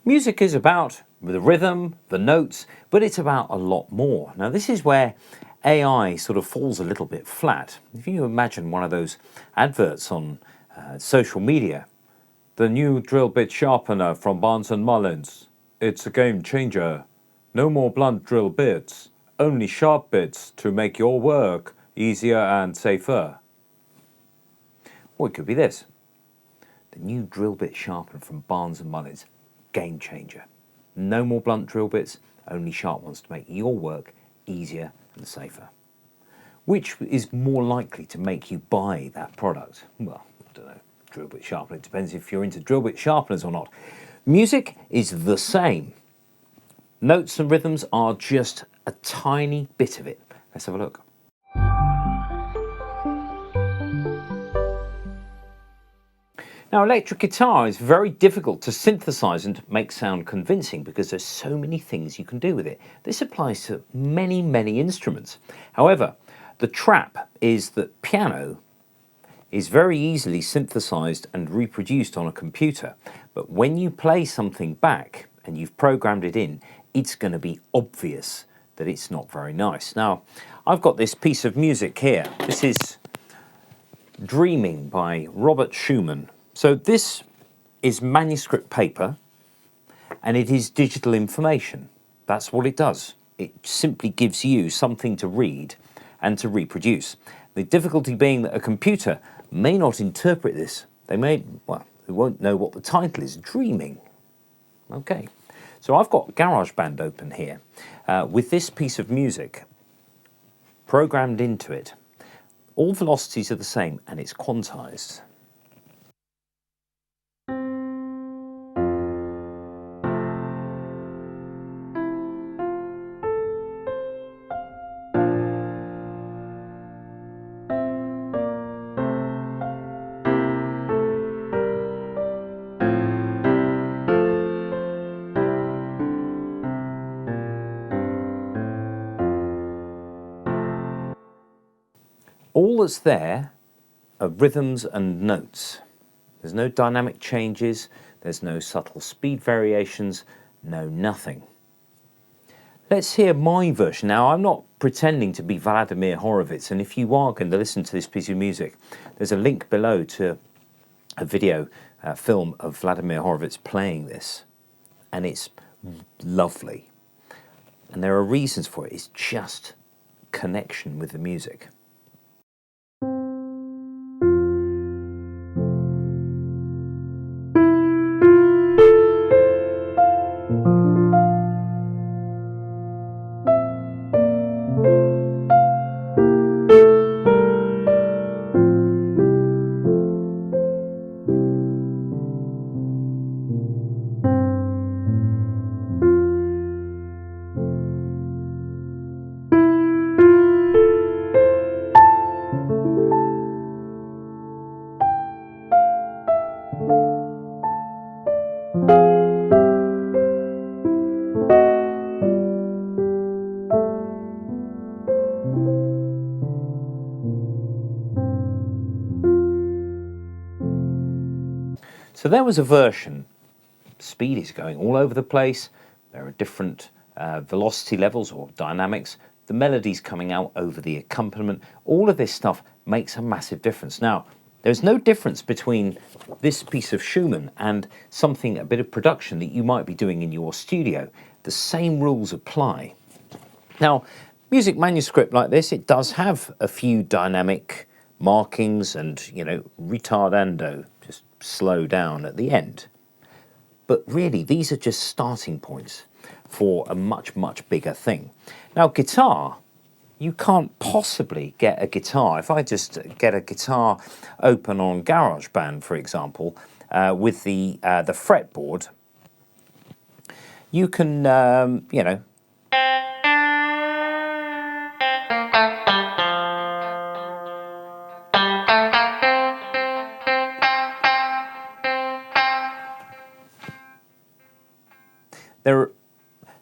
Music is about the rhythm, the notes, but it's about a lot more. Now, this is where AI sort of falls a little bit flat. If you imagine one of those adverts on social media, the new drill bit sharpener from Barnes & Mullins. It's a game changer. No more blunt drill bits, only sharp bits to make your work easier and safer. Or it could be this. The new drill bit sharpener from Barnes & Mullins. Game changer. No more blunt drill bits, only sharp ones to make your work easier and safer. Which is more likely to make you buy that product? Well, I don't know. Drill bit sharpener. It depends if you're into drill bit sharpeners or not. Music is the same. Notes and rhythms are just a tiny bit of it. Let's have a look. Now, electric guitar is very difficult to synthesize and make sound convincing because there's so many things you can do with it. This applies to many, many instruments. However, the trap is that piano is very easily synthesized and reproduced on a computer. But when you play something back and you've programmed it in, it's going to be obvious that it's not very nice. Now, I've got this piece of music here. This is Dreaming by Robert Schumann. So this is manuscript paper and it is digital information. That's what it does. It simply gives you something to read and to reproduce. The difficulty being that a computer may not interpret this. They won't know what the title is, Dreaming. Okay, so I've got GarageBand open here with this piece of music programmed into it. All velocities are the same and it's quantized. All that's there are rhythms and notes. There's no dynamic changes, there's no subtle speed variations, no nothing. Let's hear my version. Now, I'm not pretending to be Vladimir Horowitz, and if you are going to listen to this piece of music, there's a link below to a video film of Vladimir Horowitz playing this, and it's lovely. And there are reasons for it. It's just connection with the music. So there was a version. Speed is going all over the place. There are different velocity levels or dynamics. The melody's coming out over the accompaniment. All of this stuff makes a massive difference. Now, there's no difference between this piece of Schumann and a bit of production that you might be doing in your studio. The same rules apply. Now, music manuscript like this, it does have a few dynamic markings and, retardando, just slow down at the end. But really, these are just starting points for a much, much bigger thing. Now, guitar, you can't possibly get a guitar. If I just get a guitar open on GarageBand, for example, with the fretboard, you can,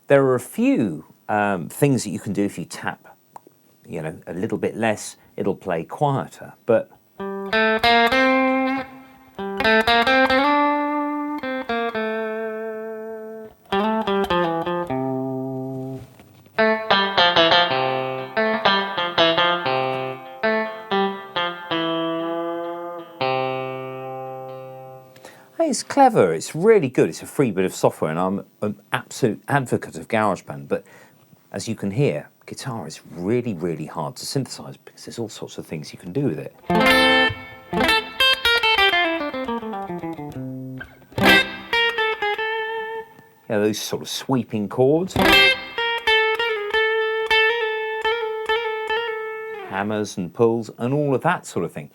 There are a few things that you can do if you tap, a little bit less, it'll play quieter, but clever. It's really good. It's a free bit of software, and I'm an absolute advocate of GarageBand. But as you can hear, guitar is really, really hard to synthesize because there's all sorts of things you can do with it. Yeah, those sort of sweeping chords. Hammers and pulls and all of that sort of thing.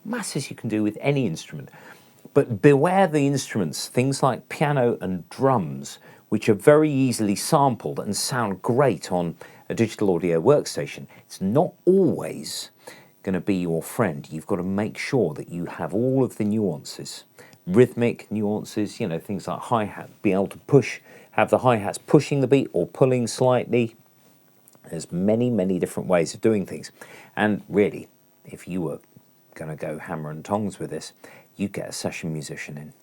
Masses you can do with any instrument. But beware the instruments, things like piano and drums, which are very easily sampled and sound great on a digital audio workstation. It's not always going to be your friend. You've got to make sure that you have all of the nuances, rhythmic nuances, you know, things like hi-hat, be able to push, have the hi-hats pushing the beat or pulling slightly. There's many, many different ways of doing things. And really, if you were going to go hammer and tongs with this, you'd get a session musician in.